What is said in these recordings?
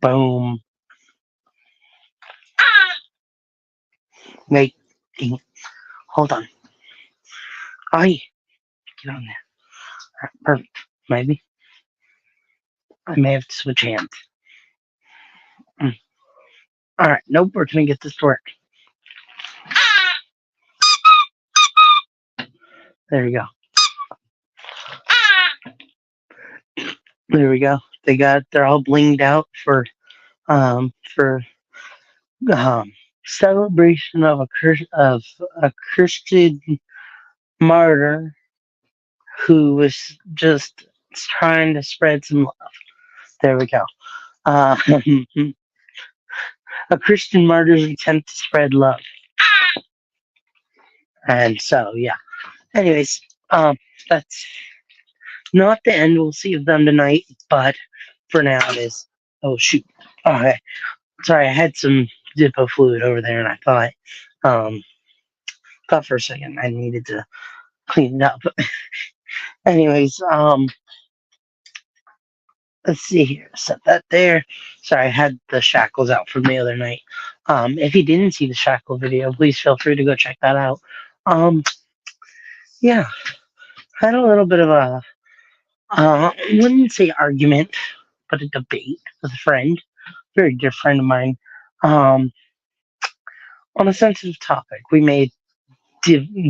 Boom. Wait. Hold on. I get on there. Perfect. Maybe I may have to switch hands. Mm. All right. Nope. We're gonna get this to work. There we go. There we go. They're all blinged out for um celebration of a Christian martyr who was just trying to spread some love. There we go. Uh, a Christian martyr's attempt to spread love. And so, yeah. Anyways, that's not the end we'll see of them tonight, but for now it is. Oh, shoot. Okay. Sorry, I had some Zippo fluid over there and I um, thought for a second I needed to clean it up. Anyways, let's see here. Set that there. Sorry, I had the shackles out from the other night. If you didn't see the shackle video, please feel free to go check that out. Um, yeah, had a little bit of a, I wouldn't say argument, but a debate with a friend, very dear friend of mine, um, on a sensitive topic. We may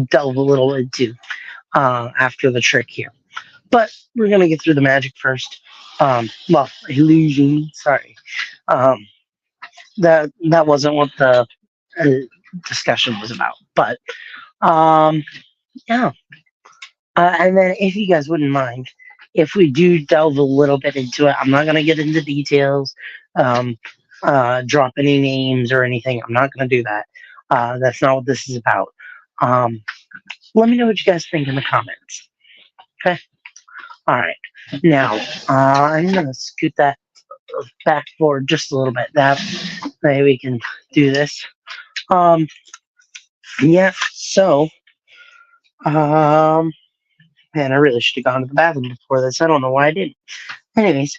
delve a little into after the trick here. But we're gonna get through the magic first. Well, illusion. Sorry. Um, that wasn't what the uh, discussion was about. But yeah. And then, if you guys wouldn't mind, if we do delve a little bit into it, I'm not gonna get into details, um, drop any names or anything. I'm not gonna do that. That's not what this is about. Um, Let me know what you guys think in the comments. Okay. All right. Now, I'm gonna scoot that back forward just a little bit. That way we can do this. Um, yeah. So, um, man, I really should have gone to the bathroom before this. I don't know why I didn't. Anyways,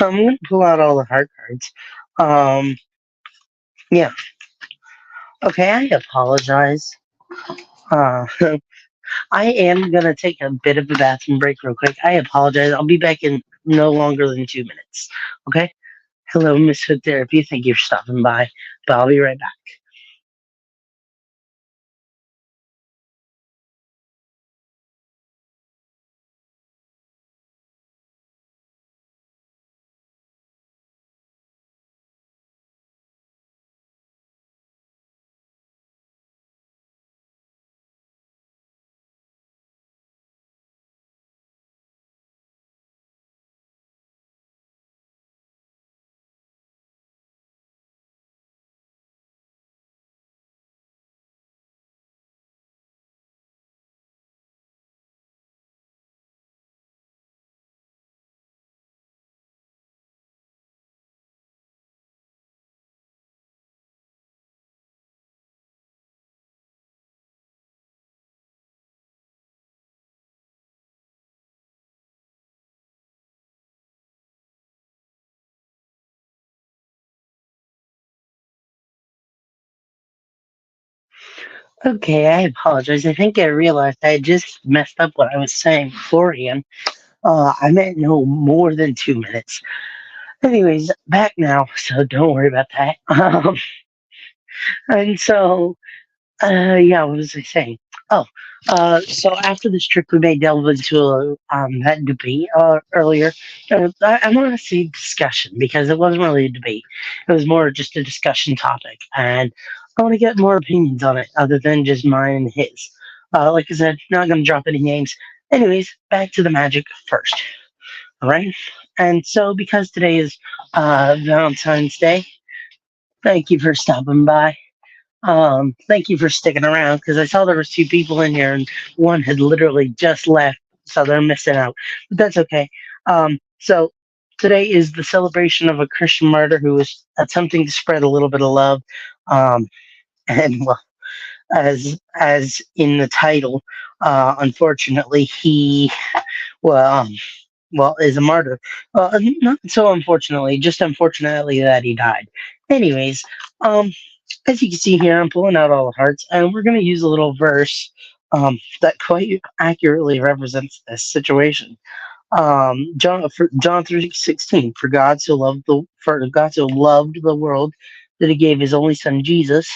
I'm gonna pull out all the heart cards. Um, yeah. Okay. I apologize. Uh, I am gonna take a bit of a bathroom break real quick. I apologize. I'll be back in no longer than 2 minutes. Okay. Hello, Miss Hood Therapy. Thank you for stopping by, but I'll be right back. Okay, I apologize. I think I realized I just messed up what I was saying beforehand. I meant no more than 2 minutes. Anyways, back now, so don't worry about that. And so, yeah, what was I saying? Oh, so after this trip, we may delve into that debate earlier. I want to say discussion because it wasn't really a debate. It was more just a discussion topic, and I want to get more opinions on it other than just mine and his. Like I said, not going to drop any names. Anyways, back to the magic first. All right, and so because today is Valentine's Day, thank you for stopping by. Thank you for sticking around because I saw there was two people in here and one had literally just left, so they're missing out. But that's okay. So today is the celebration of a Christian martyr who was attempting to spread a little bit of love. Um, and well, as in the title, unfortunately, he well well, is a martyr. Not so unfortunately, just unfortunately that he died. Anyways, um, as you can see here, I'm pulling out all the hearts, and we're going to use a little verse that quite accurately represents this situation. John 3:16. For God so loved the world that He gave His only Son Jesus,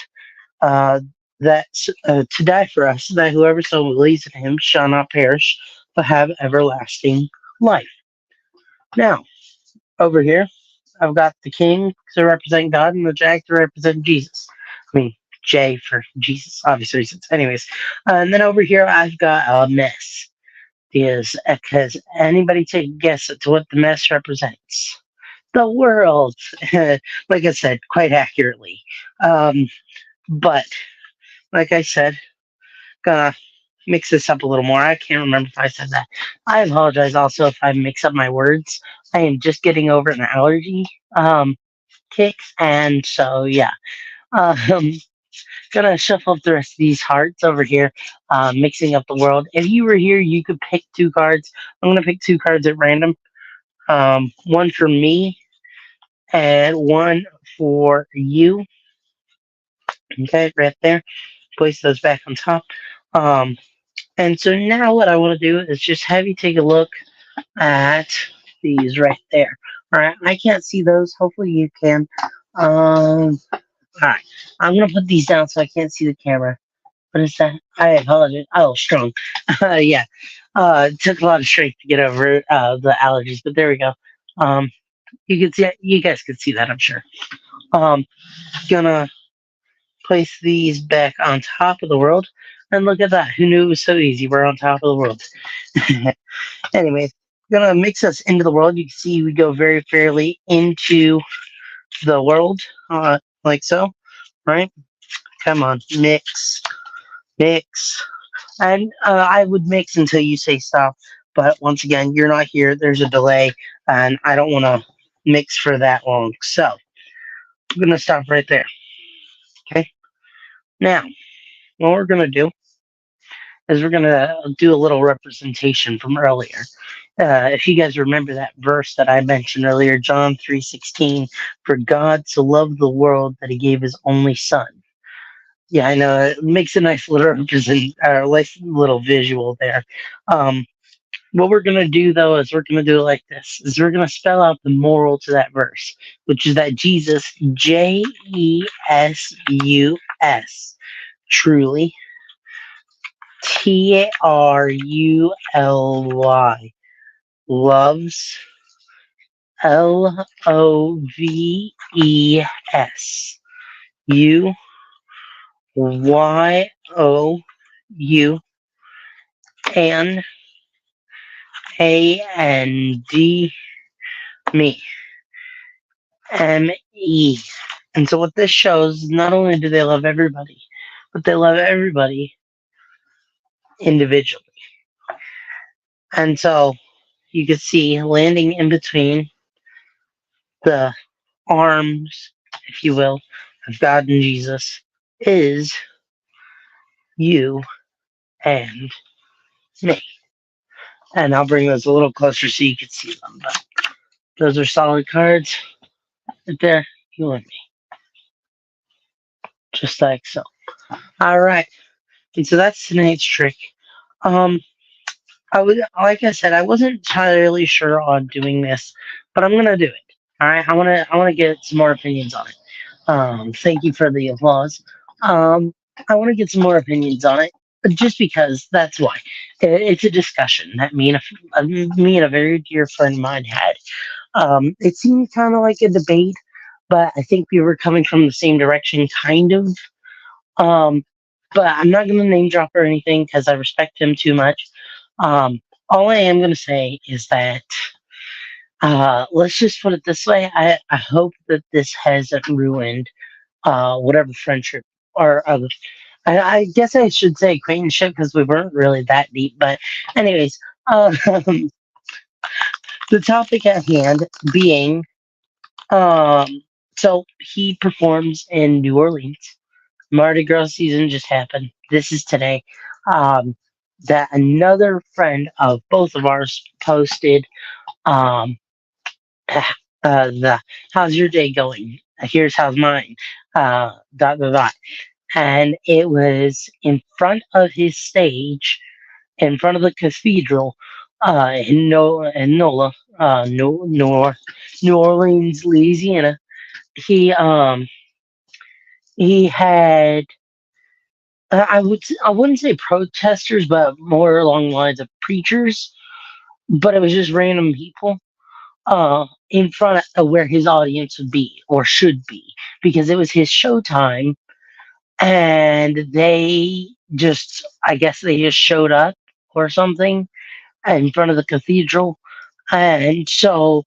uh, to die for us, that whoever so believes in Him shall not perish, but have everlasting life. Now, over here, I've got the king to represent God and the jack to represent Jesus. I mean, J for Jesus, obvious reasons. Anyways, and then over here, I've got a mess. Because anybody take a guess at what the mess represents? The world. Like I said, quite accurately. Um, but, like I said, gonna mix this up a little more. I can't remember if I said that. I apologize also if I mix up my words. I am just getting over an allergy kick, and so yeah. Um, gonna shuffle up the rest of these hearts over here, mixing up the world. If you were here, you could pick two cards. I'm gonna pick two cards at random. One for me and one for you. Okay, right there. Place those back on top. Um, and so now what I want to do is just have you take a look at these right there. All right, I can't see those. Hopefully you can. All right, I'm gonna put these down so I can't see the camera. What is that? I apologize. Oh, strong. Yeah. It took a lot of strength to get over the allergies, but there we go. Um, you can see, you guys can see that, I'm sure. Um, gonna place these back on top of the world, and look at that. Who knew it was so easy? We're on top of the world. Anyways, gonna mix us into the world. You can see we go very fairly into the world, like so, right? Come on, mix, mix. And I would mix until you say stop. But once again, you're not here. There's a delay, and I don't want to mix for that long. So I'm gonna stop right there. Okay. Now, what we're gonna do is we're gonna do a little representation from earlier. If you guys remember that verse that I mentioned earlier, John 3:16, for God so loved the world that He gave His only Son. Yeah, I know it makes a nice little nice little visual there. Um, What we're gonna do though is we're gonna do it like this: is we're gonna spell out the moral to that verse, which is that Jesus, Jesus, truly, Truly, loves, Loveus, and and me, me. And so what this shows, not only do they love everybody, but they love everybody individually. And so you can see landing in between the arms, if you will, of God and Jesus is you and me. And I'll bring those a little closer so you can see them. But those are solid cards right there, you and me, just like so. All right. And so that's tonight's trick. Um, like I said, I wasn't entirely sure on doing this, but I'm gonna do it. All right, I wanna get some more opinions on it. Thank you for the applause. I want to get some more opinions on it, just because that's why. It's a discussion that me and a very dear friend of mine had. It seemed kind of like a debate, but I think we were coming from the same direction, kind of. Um, but I'm not going to name drop or anything because I respect him too much. All I am going to say is that let's just put it this way. I hope that this hasn't ruined whatever friendship or I guess I should say acquaintanceship because we weren't really that deep. But anyways, um, the topic at hand being, um, so he performs in New Orleans. Mardi Gras season just happened. This is today. Um, that another friend of both of ours posted, um, the how's your day going? Here's how's mine. Dot dot dot. And it was in front of his stage, in front of the cathedral, in NOLA, New Orleans, Louisiana. He um he had, I wouldn't say protesters, but more along the lines of preachers. But it was just random people in front of where his audience would be or should be, because it was his showtime, and they just, I guess they just showed up or something in front of the cathedral. And so,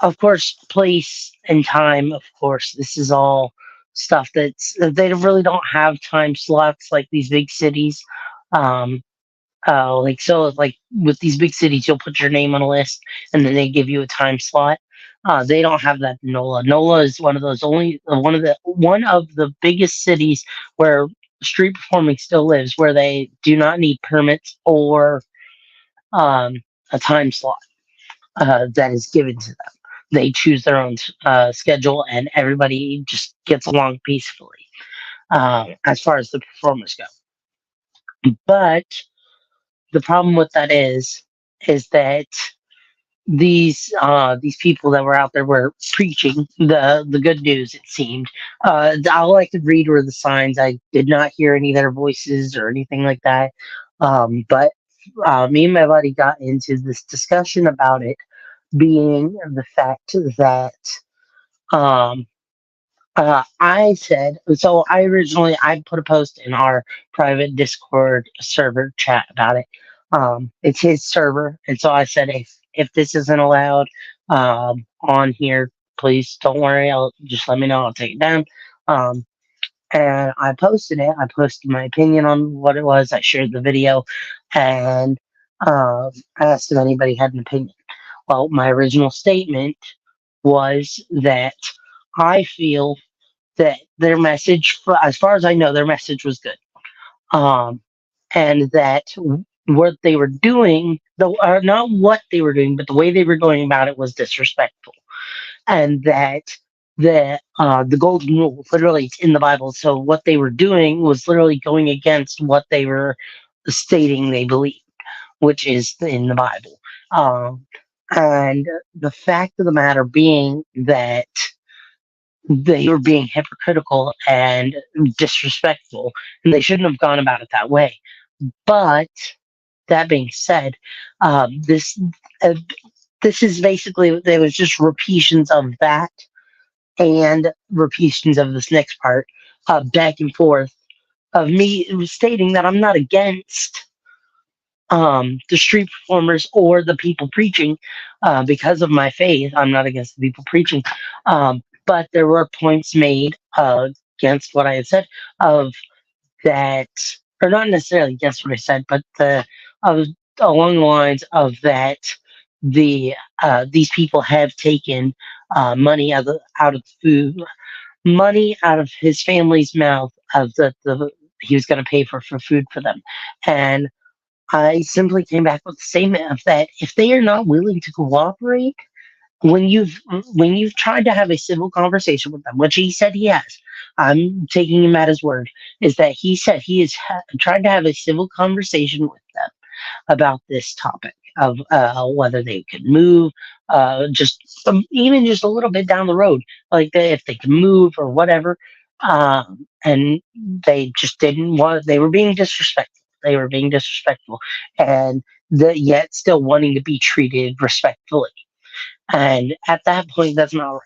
of course, place and time, of course, this is all stuff they really don't have time slots like these big cities. Um, like so, like with these big cities, you'll put your name on a list, and then they give you a time slot. They don't have that in NOLA. NOLA is one of those only one of the biggest cities where street performing still lives, where they do not need permits or um, a time slot that is given to them. They choose their own schedule, and everybody just gets along peacefully as far as the performers go. But the problem with that is that these people that were out there were preaching the good news. It seemed all I could read were the signs. I did not hear any of their voices or anything like that. But me and my buddy got into this discussion about it being the fact that um, I said, so I originally I put a post in our private Discord server chat about it. It's his server, and so I said, if this isn't allowed on here, please don't worry. I'll just let me know. I'll take it down. Um, and I posted it. I posted my opinion on what it was. I shared the video, and I asked if anybody had an opinion. Well, my original statement was that I feel that their message, as far as I know, their message was good. Um, and that what they were doing, or not what they were doing, but the way they were going about it was disrespectful. And that the golden rule, literally, it's in the Bible. So what they were doing was literally going against what they were stating they believed, which is in the Bible. Um, and the fact of the matter being that they were being hypocritical and disrespectful, and they shouldn't have gone about it that way. But that being said, this uh, this is basically, there was just repetitions of that and repetitions of this next part, back and forth of me stating that I'm not against the street performers or the people preaching because of my faith. I'm not against the people preaching, but there were points made against what I had said of that, or not necessarily against what I said, but of along the lines of that these people have taken money out of food, money out of his family's mouth of the he was going to pay for food for them, and I simply came back with the statement of that if they are not willing to cooperate, when you've tried to have a civil conversation with them, which he said he has, I'm taking him at his word, is that he said he is trying to have a civil conversation with them about this topic of whether they could move, just even just a little bit down the road, like if they could move or whatever. And they just didn't want. They were being disrespectful. They were being disrespectful, and yet still wanting to be treated respectfully. And at that point, that's not right.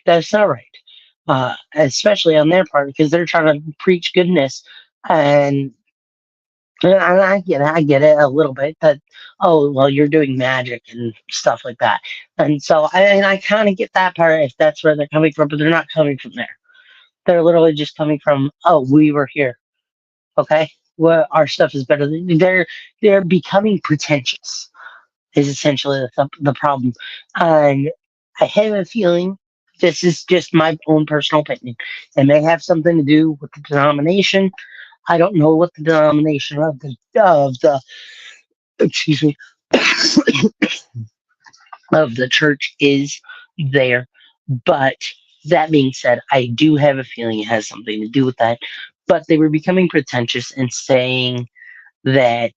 That's not right. Especially on their part, because they're trying to preach goodness, and I get it. I get it a little bit that, oh, well, you're doing magic and stuff like that. And so I kind of get that part if that's where they're coming from, but they're not coming from there. They're literally just coming from, oh, we were here. Okay. Well, our stuff is better than they're becoming pretentious is essentially the problem. And I have a feeling this is just my own personal opinion. It may have something to do with the denomination, I don't know what the denomination of the excuse me of the church is there, but that being said, I do have a feeling it has something to do with that. But they were becoming pretentious and saying that,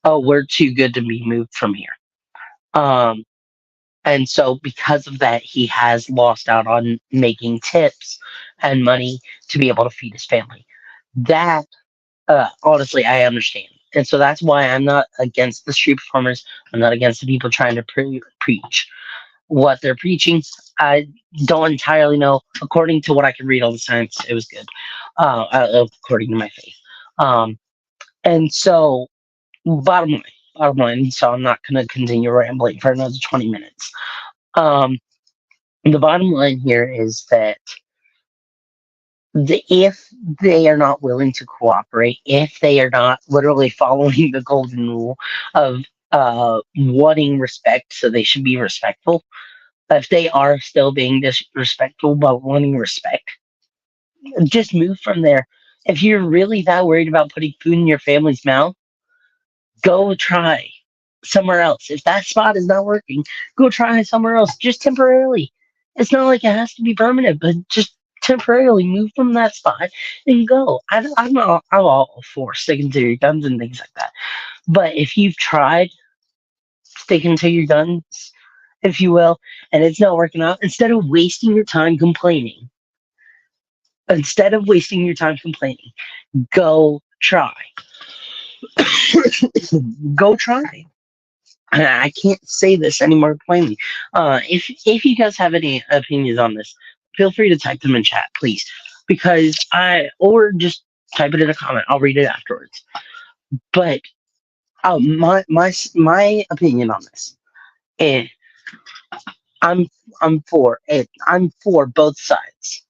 oh, we're too good to be moved from here. Um, and so because of that, he has lost out on making tips and money to be able to feed his family. That, honestly, I understand. And so that's why I'm not against the street performers. I'm not against the people trying to preach what they're preaching. I don't entirely know. According to what I could read all the science, it was good. According to my faith. Um, and so, bottom line, bottom line. So I'm not going to continue rambling for another 20 minutes. Um, the bottom line here is that if they are not willing to cooperate, if they are not literally following the golden rule of wanting respect, so they should be respectful. If they are still being disrespectful but wanting respect, just move from there. If you're really that worried about putting food in your family's mouth, go try somewhere else. If that spot is not working, go try somewhere else, just temporarily. It's not like it has to be permanent, but just temporarily move from that spot and go. I'm all for sticking to your guns and things like that. But if you've tried sticking to your guns, if you will, and it's not working out, instead of wasting your time complaining, go try. Go try. I can't say this any more plainly. If you guys have any opinions on this, feel free to type them in chat, please, because or just type it in a comment. I'll read it afterwards. But my opinion on this is I'm I'm for it. I'm for both sides.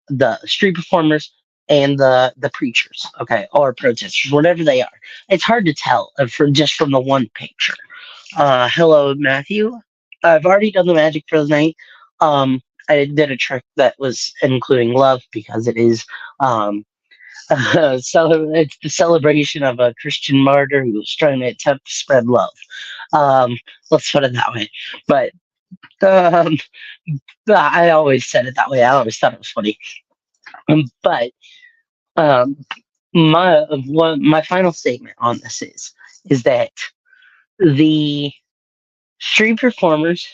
The street performers and the preachers, okay, or protesters, whatever they are. It's hard to tell from the one picture. Hello, Matthew. I've already done the magic for the night. I did a trick that was including love because it is it's the celebration of a Christian martyr who was trying to attempt to spread love. Um, let's put it that way. But um, I always said it that way. I always thought it was funny. But um, my final statement on this is that the street performers,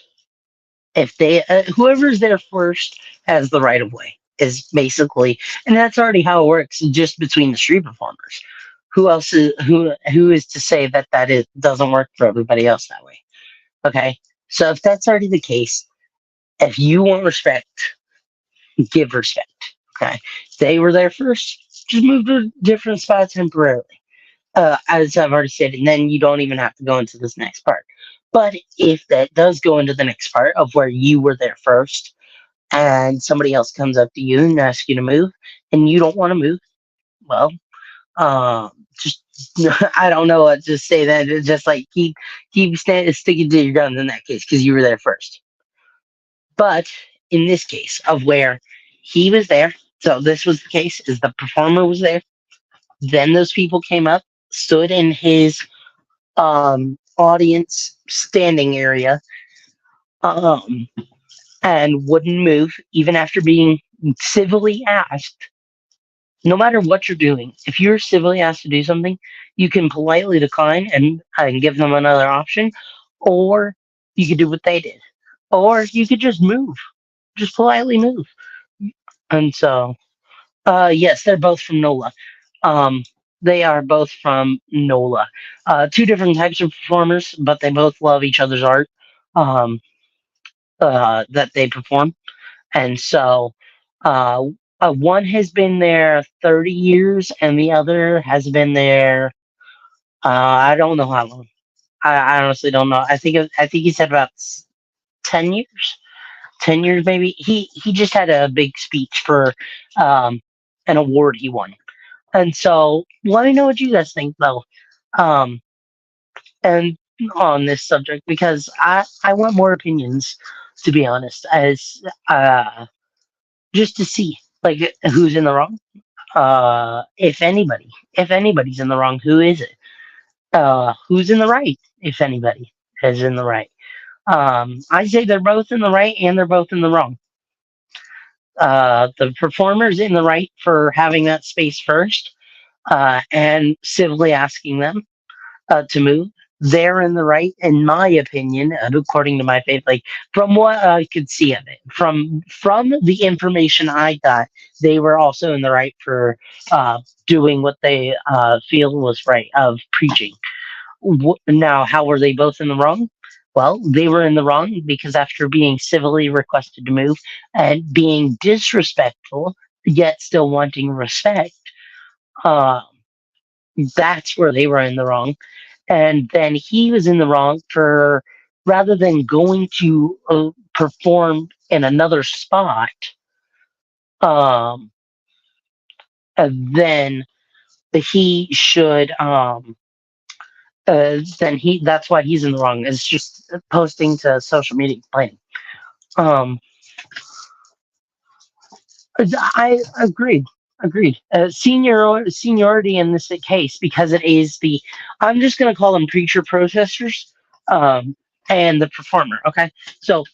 if they whoever's there first has the right of way, is basically, and that's already how it works just between the street performers. Who is to say that doesn't work for everybody else that way? Okay, so if that's already the case, if you want respect, give respect. Okay, they were there first. Just move to a different spot temporarily. As I've already said, and then you don't even have to go into this next part. But if that does go into the next part of where you were there first, and somebody else comes up to you and asks you to move, and you don't want to move, well, just I don't know what to say. Then it's just like sticking to your guns in that case because you were there first. But in this case of where he was there, so this was the case: is the performer was there, then those people came up, stood in his audience standing area, um, and wouldn't move even after being civilly asked. No matter what you're doing, if you're civilly asked to do something, you can politely decline and give them another option, or you could do what they did, or you could just move, just politely move. And so, yes, they're both from NOLA. Um, they are both from NOLA. Two different types of performers, but they both love each other's art um, that they perform. And so, uh, one has been there 30 years, and the other has been there. I don't know how long. I honestly don't know. I think he said about 10 years. 10 years maybe. He just had a big speech for um, an award he won. And so let me know what you guys think though. Um, and on this subject because I want more opinions to be honest as just to see like who's in the wrong. If anybody's in the wrong, who is it? Who's in the right? If anybody is in the right, I say they're both in the right and they're both in the wrong. The performer's in the right for having that space first, and civilly asking them to move. They're in the right, in my opinion, according to my faith. Like from what I could see of it, from the information I got, they were also in the right for doing what they feel was right of preaching. Now, how were they both in the wrong? Well, they were in the wrong because after being civilly requested to move and being disrespectful, yet still wanting respect, uh, that's where they were in the wrong. And then he was in the wrong for rather than going to perform in another spot, um, then he should then he that's why he's in the wrong. It's just posting to social media complaining. Um, I agreed. Agreed. Seniority in this case because it is the I'm just going to call them preacher protesters, um, and the performer. Okay, so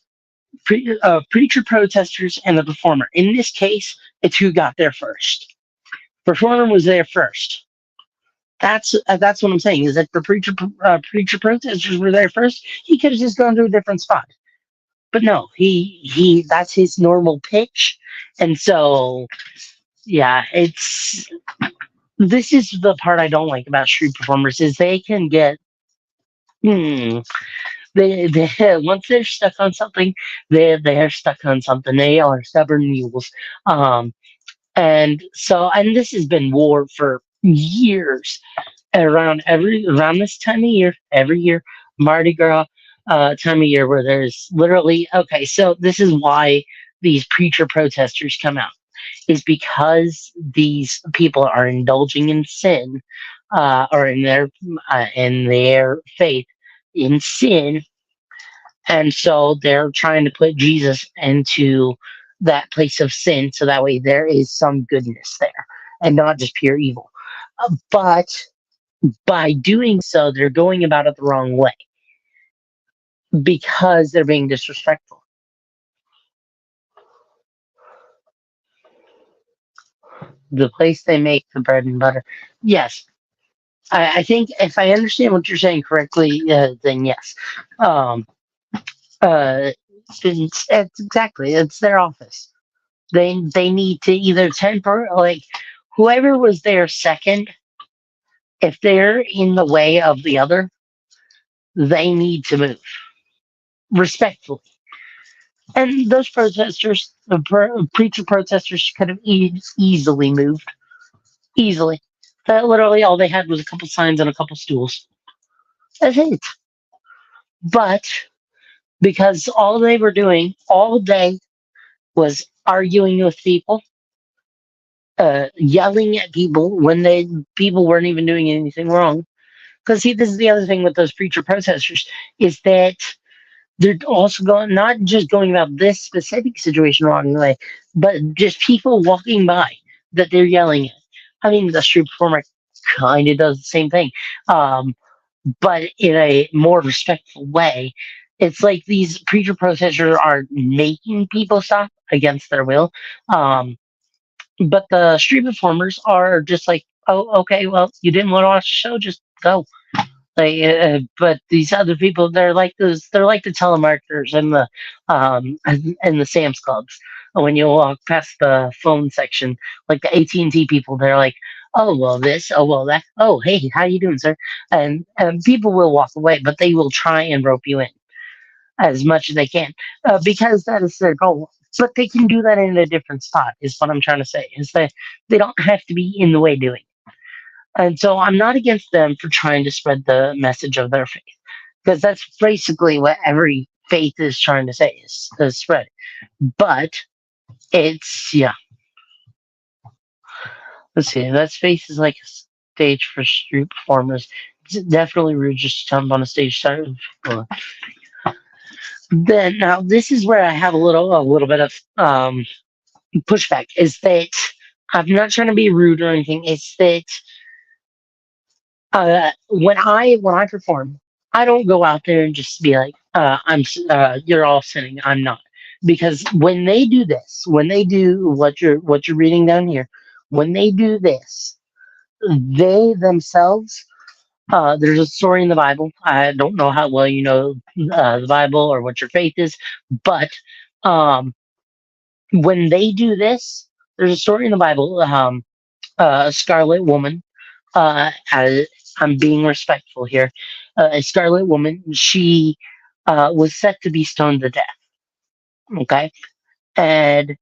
preacher protesters and the performer. In this case, it's who got there first. Performer was there first. That's what I'm saying. Is that the preacher protesters were there first? He could have just gone to a different spot. But no, he that's his normal pitch, and so yeah, it's this is the part I don't like about street performers is they can get hmm, they once they're stuck on something, they're stuck on something. They are stubborn mules. Um, and this has been war for years around this time of year, every year, Mardi Gras time of year where there's literally okay, so this is why these preacher protesters come out is because these people are indulging in sin, or in their faith in sin, and so they're trying to put Jesus into that place of sin, so that way there is some goodness there and not just pure evil. But by doing so, they're going about it the wrong way because they're being disrespectful. The place they make the bread and butter. Yes, I think if I understand what you're saying correctly, then yes. Um, it's exactly it's their office. They need to either temper like whoever was there second. If they're in the way of the other, they need to move respectfully. And those protesters, preacher protesters, could have easily moved easily. That literally all they had was a couple signs and a couple stools. That's it. But because all they were doing all day was arguing with people, yelling at people when they people weren't even doing anything wrong. Because see, this is the other thing with those preacher protesters is that they're also going not just going about this specific situation wrong way, but just people walking by that they're yelling at. I mean, the street performer kind of does the same thing, but in a more respectful way. It's like these preacher protesters are making people stop against their will. Um, but the street performers are just like, oh, okay, well, you didn't want to watch the show, just go. Like, but these other people, they're like those. They're like the telemarketers and the Sam's Clubs. When you walk past the phone section, like the AT&T people, they're like, "Oh well, this. Oh well, that. Oh hey, how you doing, sir?" And people will walk away, but they will try and rope you in as much as they can because that is their goal. But they can do that in a different spot. Is what I'm trying to say. Is that they don't have to be in the way doing. And so I'm not against them for trying to spread the message of their faith, because that's basically what every faith is trying to say is spread. But it's, yeah, let's see, that space is like a stage for street performers. It's definitely rude just to jump on a stage. Then now this is where I have a little bit of pushback is that I'm not trying to be rude or anything. It's that when I perform, I don't go out there and just be like, you're all sinning. I'm not, because when they do this, when they do what you're reading down here, when they do this, they themselves. There's a story in the Bible. I don't know how well you know the Bible or what your faith is, but um, when they do this, there's a story in the Bible. A scarlet woman. I, I'm being respectful here. A scarlet woman. She was set to be stoned to death. Okay, and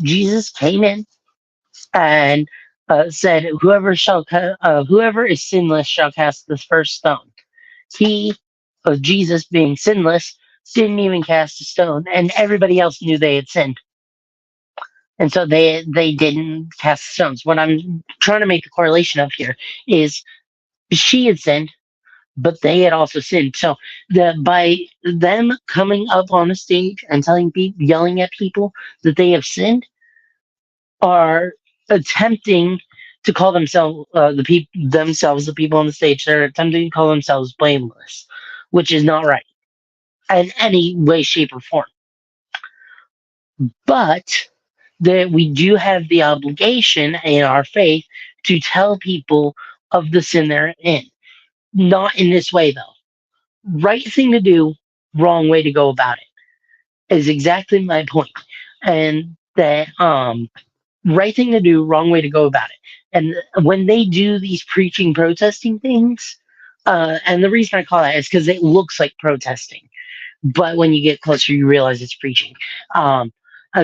Jesus came in and said, "Whoever is sinless shall cast the first stone." He, of Jesus being sinless, didn't even cast a stone, and everybody else knew they had sinned, and so they didn't cast stones. What I'm trying to make the correlation of here is she had sinned, but they had also sinned. So by them coming up on the stage and telling people, yelling at people that they have sinned, are attempting to call themselves the people on the stage. They're attempting to call themselves blameless, which is not right in any way, shape, or form. But that we do have the obligation in our faith to tell people of the sin they're in. Not in this way, though. Right thing to do, wrong way to go about it is exactly my point. And that right thing to do, wrong way to go about it. And when they do these preaching, protesting things, and the reason I call that is because it looks like protesting, but when you get closer, you realize it's preaching. Um,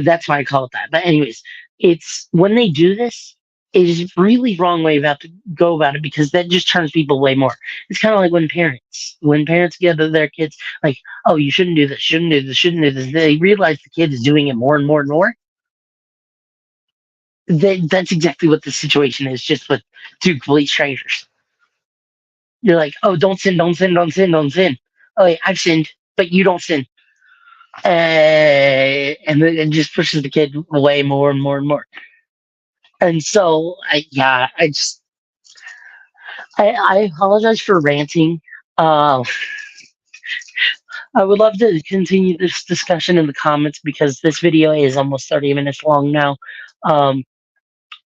that's why I call it that. But anyways, it's when they do this, it is really wrong way about to go about it, because that just turns people away more. It's kind of like when parents get to their kids like, "Oh, you shouldn't do this, shouldn't do this, shouldn't do this." They realize the kid is doing it more and more and more. That's exactly what the situation is, just with two complete strangers. You're like, "Oh, don't sin, don't sin, don't sin, don't sin." "Oh, wait, I've sinned, but you don't sin." And then it just pushes the kid away more and more and more. And so, I apologize for ranting. Uh, I would love to continue this discussion in the comments, because this video is almost 30 minutes long now. Um,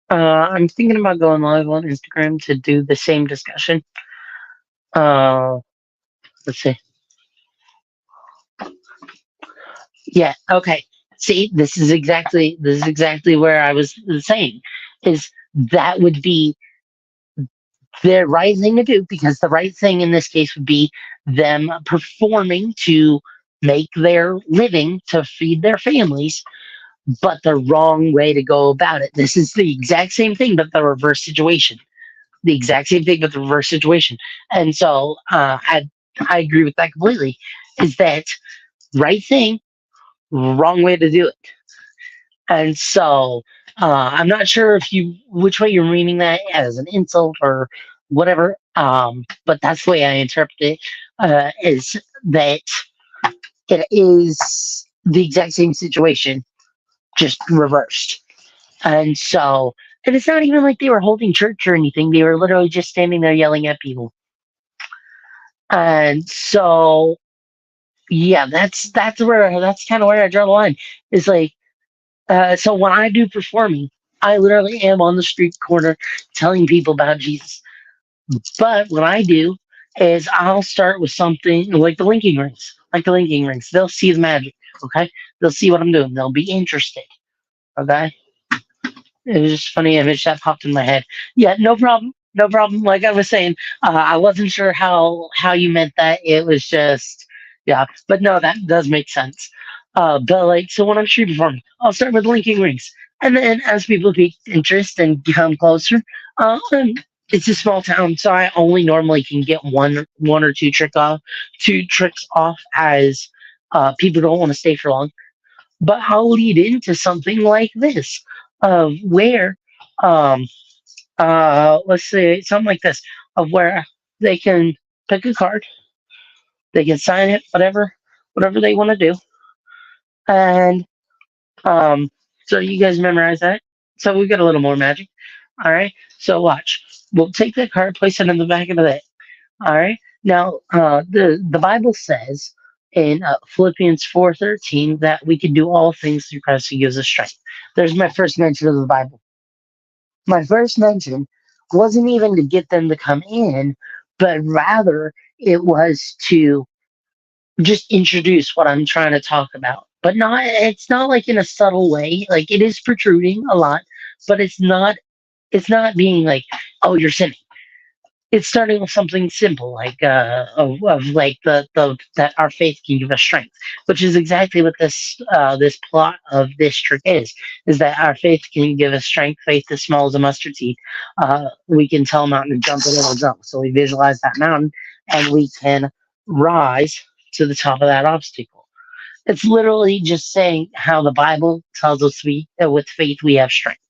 I'm thinking about going live on Instagram to do the same discussion. Uh, let's see. Yeah. Okay. See, this is exactly where I was saying, is that would be the right thing to do, because the right thing in this case would be them performing to make their living to feed their families, but the wrong way to go about it. This is the exact same thing, but the reverse situation. The exact same thing, but the reverse situation. And so I agree with that completely. Is that right thing, wrong way to do it? And so I'm not sure if you which way you're meaning that, as an insult or whatever. But that's the way I interpret it. Is that it is the exact same situation, just reversed. And so, and it's not even like they were holding church or anything. They were literally just standing there yelling at people. And so, yeah, that's kind of where I draw the line. Is like, so when I do performing, I literally am on the street corner telling people about Jesus. But what I do is I'll start with something like the linking rings. Like the linking rings. They'll see the magic. Okay. They'll see what I'm doing. They'll be interested. Okay. It was just a funny image that popped in my head. Yeah, no problem. No problem. Like I was saying, I wasn't sure how you meant that. It was just, yeah. But no, that does make sense. But like, so when I'm street performing, I'll start with linking rings, and then as people take interest and come closer, it's a small town, so I only normally can get one or two tricks off, as people don't want to stay for long. But I'll lead into something like this, of where, um, let's say something like this, of where they can pick a card, they can sign it, whatever they want to do, and um, so you guys memorize that. So we got a little more magic. All right. So watch. We'll take that card, place it in the back of the deck. All right. Now, the Bible says in Philippians 4:13 that we can do all things through Christ who gives us strength. There's my first mention of the Bible. My first mention wasn't even to get them to come in, but rather it was to just introduce what I'm trying to talk about. But not it's not like in a subtle way. Like it is protruding a lot, but it's not being like, oh, you're sinning. It's starting with something simple like of like the that our faith can give us strength, which is exactly what this plot of this trick is that our faith can give us strength. Faith as small as a mustard seed. We can tell a mountain to jump and it'll jump. So we visualize that mountain and we can rise to the top of that obstacle. It's literally just saying how the Bible tells us with faith we have strength.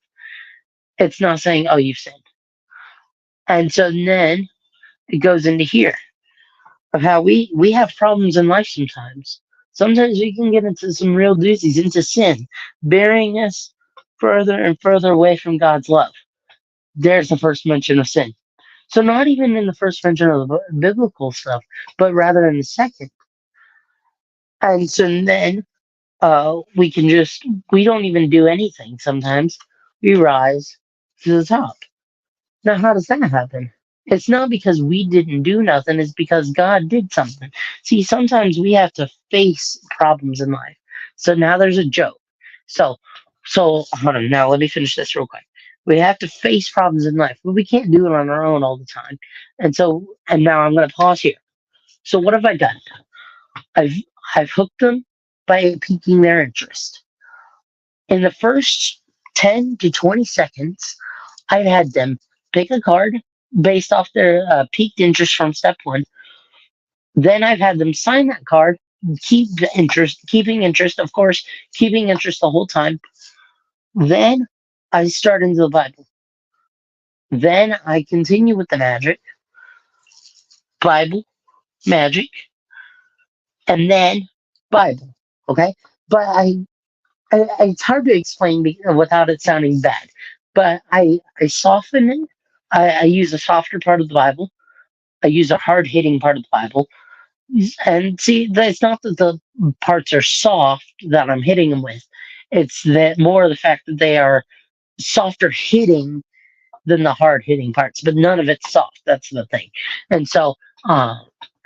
It's not saying, oh, you've sinned. And so then it goes into here of how we have problems in life sometimes. Sometimes we can get into some real doozies, into sin, bearing us further and further away from God's love. There's the first mention of sin. So not even in the first mention of the biblical stuff, but rather in the second. And so then we don't even do anything sometimes. We rise to the top. Now, how does that happen? It's not because we didn't do nothing, it's because God did something. See, sometimes we have to face problems in life. So now there's a joke. So, so hold on, now let me finish this real quick. We have to face problems in life, but we can't do it on our own all the time. And now I'm going to pause here. So, what have I done? I've, I've hooked them by piquing their interest. In the first 10 to 20 seconds, I've had them pick a card based off their peaked interest from step one. Then I've had them sign that card, keeping interest, of course, keeping interest the whole time. Then I start into the Bible. Then I continue with the magic, Bible, magic, and then Bible. Okay, but it's hard to explain without it sounding bad. But I soften it. I use a softer part of the Bible. I use a hard hitting part of the Bible. And see, it's not that the parts are soft that I'm hitting them with. It's that more the fact that they are softer hitting than the hard hitting parts, but none of it's soft. That's the thing. And so, uh,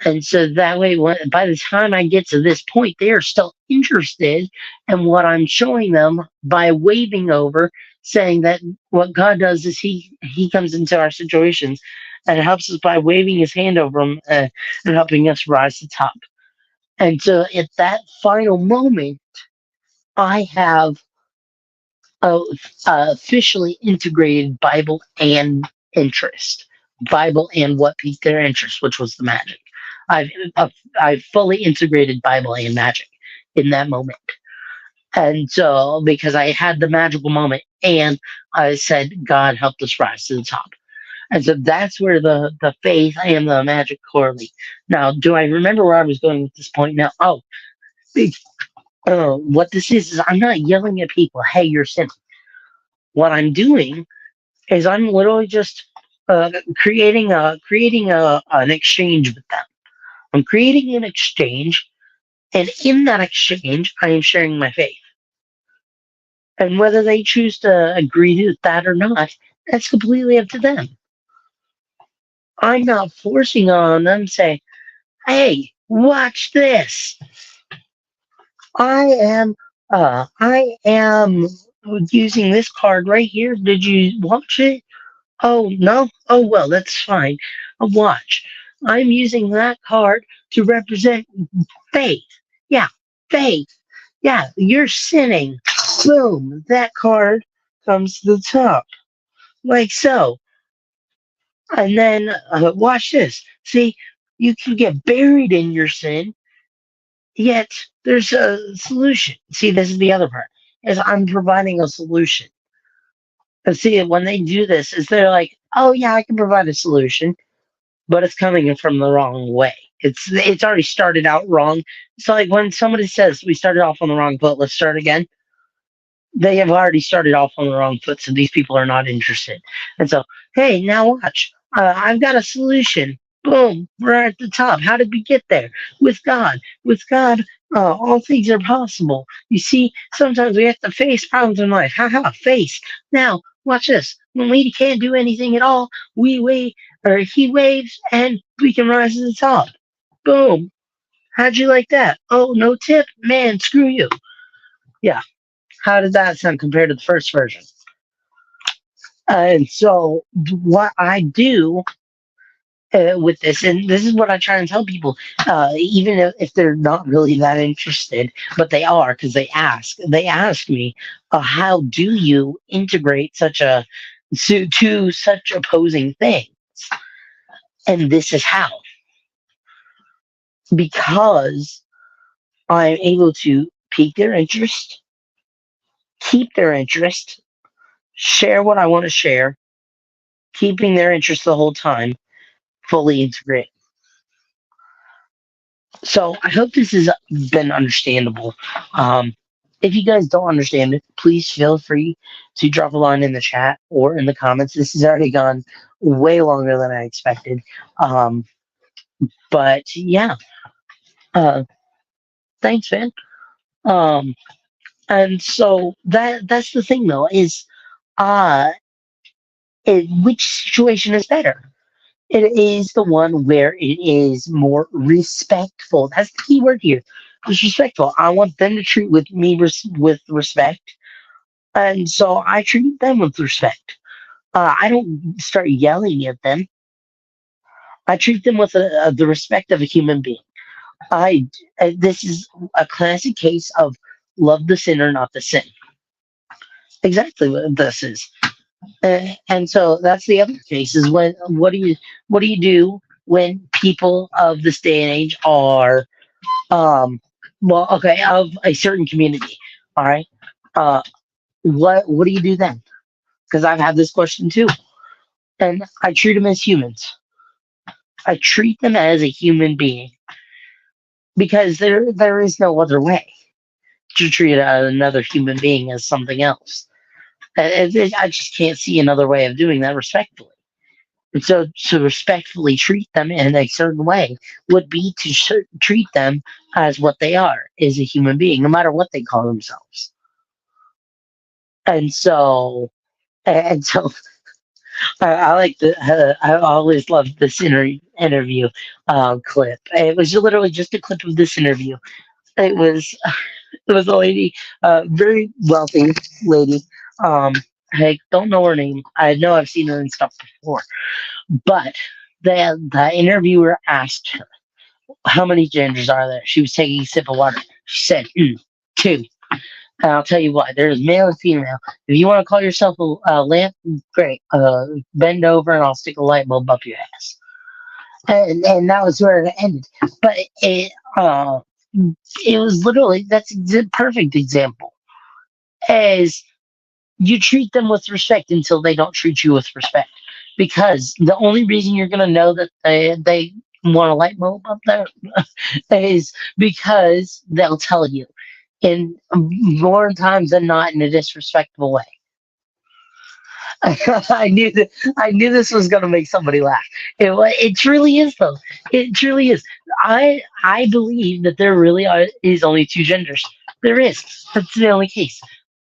and so that way, by the time I get to this point, they are still interested in what I'm showing them by waving over, saying that what God does is He comes into our situations and helps us by waving His hand over them and helping us rise to the top. And so, at that final moment, I have uh, officially integrated Bible and interest, Bible and what piqued their interest, which was the magic. I've I've fully integrated Bible and magic in that moment, and so because I had the magical moment, and I said God helped us rise to the top, and so that's where the faith and the magic correlate. Now, do I remember where I was going with this point? Now, what this is I'm not yelling at people, "Hey, you're sinning." What I'm doing is I'm literally just creating an exchange with them. I'm creating an exchange, and in that exchange, I am sharing my faith. And whether they choose to agree with that or not, that's completely up to them. I'm not forcing on them. Say, "Hey, watch this. I am using this card right here. Did you watch it? Oh, no? Oh, well, that's fine. Watch. I'm using that card to represent faith. Yeah, faith. Yeah, you're sinning. Boom. That card comes to the top. Like so. And then watch this. See, you can get buried in your sin, yet there's a solution. See, this is the other part. Is I'm providing a solution. And see, when they do this, is they're like, oh yeah, I can provide a solution, but it's coming in from the wrong way. It's already started out wrong. So like when somebody says we started off on the wrong foot, let's start again. They have already started off on the wrong foot, so these people are not interested. And so, hey, now watch. I've got a solution. Boom, we're at the top. How did we get there? With God. With God, all things are possible. You see, sometimes we have to face problems in life. Haha, face. Now, watch this. When we can't do anything at all, we wave, or he waves, and we can rise to the top. Boom. How'd you like that? Oh, no tip? Man, screw you. Yeah. How did that sound compared to the first version? And so, what I do with this, and this is what I try and tell people, even if they're not really that interested, but they are because they ask. They ask me, "How do you integrate such a two such opposing things?" And this is how, because I'm able to pique their interest, keep their interest, share what I want to share, keeping their interest the whole time, fully integrate. So I hope this has been understandable. Um, if you guys don't understand it, please feel free to drop a line in the chat or in the comments. This has already gone way longer than I expected. Um, but yeah, uh, thanks, man. Um, and so that's the thing, though, is uh, which situation is better? It is the one where it is more respectful. That's the key word here. It's respectful. I want them to treat with me with respect, and so I treat them with respect. I don't start yelling at them. I treat them with the respect of a human being. I this is a classic case of love the sinner, not the sin. Exactly what this is. And so that's the other case is when what do you do when people of this day and age are well, okay, of a certain community, all right, uh what do you do then? Because I've had this question too, and I treat them as humans. I treat them as a human being because there is no other way to treat another human being as something else. I just can't see another way of doing that respectfully. And so to respectfully treat them in a certain way would be to treat them as what they are, as a human being, no matter what they call themselves. And so, and so, I like the. I always loved this interview clip. It was literally just a clip of this interview. It was it was a lady, very wealthy lady. Um, I don't know her name. I know I've seen her in stuff before, but the interviewer asked her, "How many genders are there?" She was taking a sip of water. She said, "Two." And I'll tell you what, there's male and female. If you want to call yourself a lamp, great. Bend over and I'll stick a light bulb up your ass. And that was where it ended. But it was literally that's the perfect example. As you treat them with respect until they don't treat you with respect, because the only reason you're gonna know that they want a light bulb up there is because they'll tell you, in more times than not in a disrespectful way. I knew this was gonna make somebody laugh. It truly is though. It truly is. I believe that there really is only two genders. There is. That's the only case.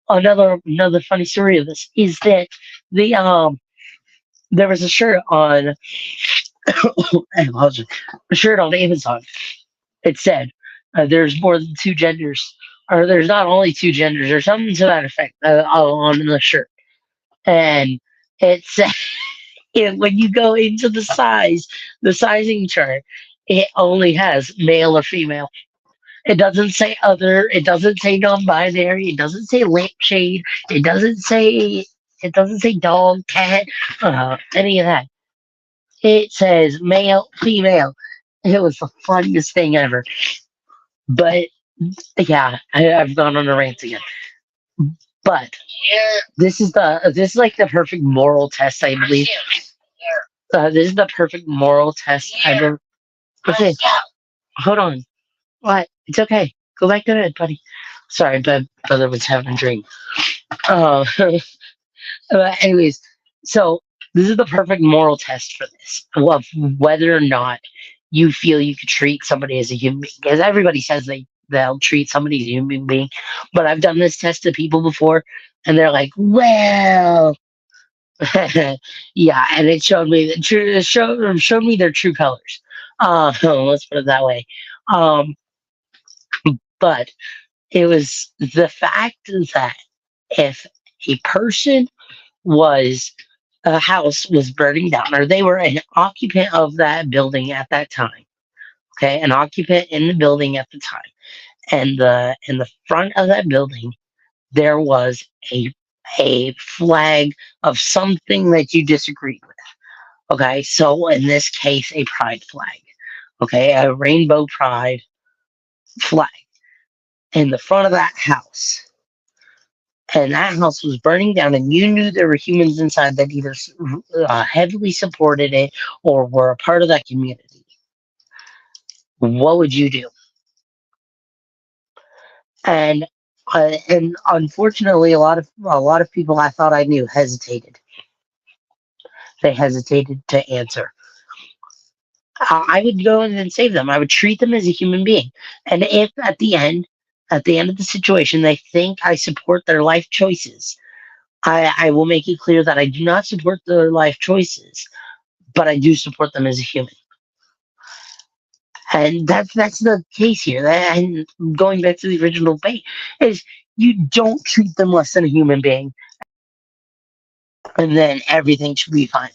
Another funny story of this is that the there was a shirt on I apologize, a shirt on Amazon. It said there's more than two genders, or there's not only two genders, or something to that effect on the shirt. And it said when you go into the sizing chart, it only has male or female. It doesn't say other. It doesn't say non-binary. It doesn't say lampshade. It doesn't say. It doesn't say dog, cat, any of that. It says male, female. It was the funniest thing ever. But yeah, I've gone on a rant again. But this is like the perfect moral test, I believe. This is the perfect moral test ever. Okay, hold on. What? It's okay. Go back to bed, buddy. Sorry, but brother was having a dream. Uh, anyways, so this is the perfect moral test for this of whether or not you feel you could treat somebody as a human being. Because everybody says they'll treat somebody as a human being, but I've done this test to people before, and they're like, "Well, yeah," and it showed me the true showed me their true colors. Let's put it that way. Um, but it was the fact that if a person was a house was burning down, or they were an occupant of that building at that time. Okay, an occupant in the building at the time, and the in the front of that building there was a flag of something that you disagreed with. Okay, so in this case, a pride flag. Okay, a rainbow pride flag in the front of that house. And that house was burning down, and you knew there were humans inside that either heavily supported it or were a part of that community. What would you do? And unfortunately, a lot of people I thought I knew hesitated. They hesitated to answer. I would go in and save them. I would treat them as a human being. And if at the end of the situation, they think I support their life choices, I will make it clear that I do not support their life choices, but I do support them as a human. And that's the case here. And going back to the original debate, is you don't treat them less than a human being, and then everything should be fine.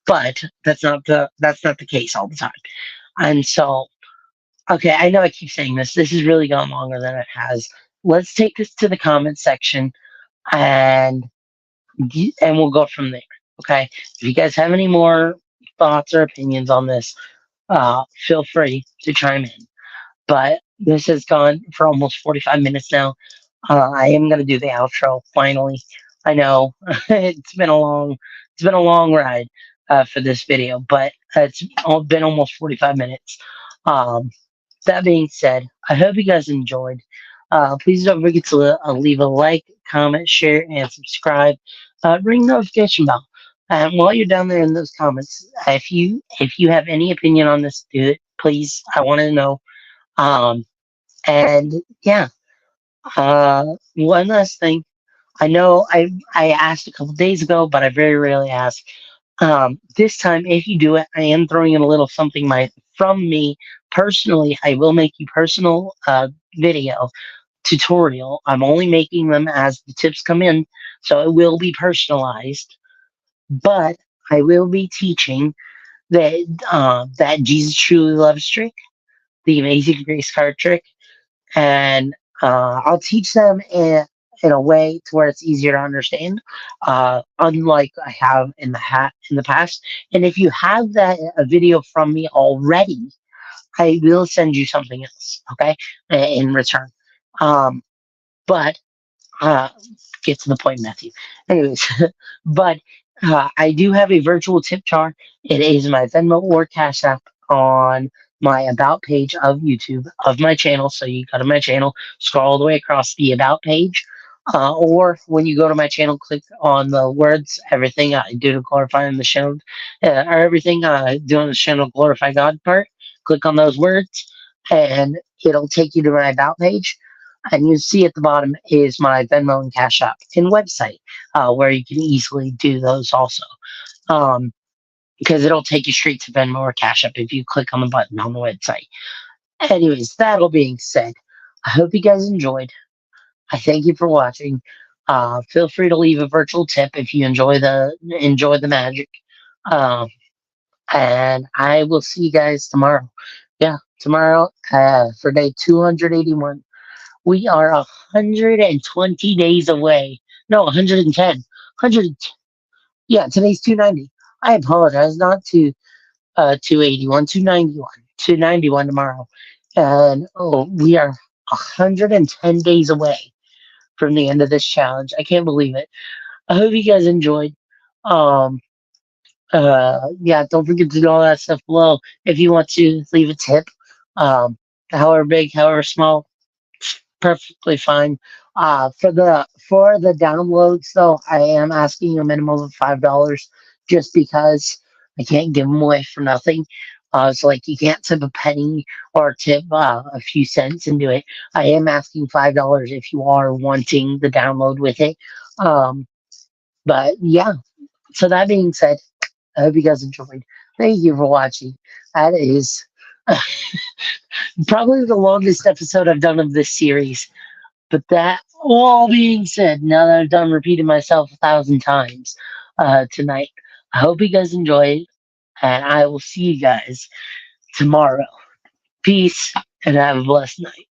But that's not the case all the time. And so, okay, I know I keep saying this. This has really gone longer than it has. Let's take this to the comment section, and and we'll go from there. Okay. If you guys have any more thoughts or opinions on this, feel free to chime in. But this has gone for almost 45 minutes now. I am gonna do the outro finally. I know it's been a long ride for this video, but been almost 45 minutes. Um, that being said, I hope you guys enjoyed. Please don't forget to leave a like, comment, share, and subscribe. Ring the notification bell. And while you're down there in those comments, if you have any opinion on this, do it, please. I want to know. Um, and yeah, one last thing. I know I asked a couple days ago, but I very rarely ask. This time, if you do it, I am throwing in a little something from me personally. I will make you personal video tutorial. I'm only making them as the tips come in, so it will be personalized. But I will be teaching that Jesus truly loves trick, the Amazing Grace card trick, and I'll teach them in a way to where it's easier to understand, unlike I have in the past. And if you have that a video from me already, I will send you something else, okay, in return. Um, but uh, get to the point, Matthew. Anyways, but I do have a virtual tip jar. It is my Venmo or Cash App on my about page of YouTube of my channel. So you go to my channel, scroll all the way across the about page. Or when you go to my channel, click on the words, everything I do to glorify in the channel, or everything I do on the channel, glorify God part. Click on those words, and it'll take you to my about page, and you see at the bottom is my Venmo and Cash App and website, where you can easily do those also. Um, because it'll take you straight to Venmo or Cash App if you click on the button on the website. Anyways, that all being said, I hope you guys enjoyed. I thank you for watching. Feel free to leave a virtual tip if you enjoy the magic. Um, and I will see you guys tomorrow. Yeah, tomorrow for day 281. We are 120 days away. No, 110. 100. Yeah, today's 290. I apologize. Not 281, 291. 291 tomorrow. And we are 110 days away from the end of this challenge. I can't believe it. I hope you guys enjoyed. Um, yeah, don't forget to do all that stuff below. If you want to leave a tip, however big, however small, perfectly fine. For the downloads though, I am asking a minimum of $5 just because I can't give them away for nothing. So like you can't tip a penny or tip a few cents into it. I am asking $5 if you are wanting the download with it. Um, but yeah. So that being said, I hope you guys enjoyed. Thank you for watching. That is probably the longest episode I've done of this series. But that all being said, now that I've done repeating myself 1,000 times tonight, I hope you guys enjoyed, and I will see you guys tomorrow. Peace, and have a blessed night.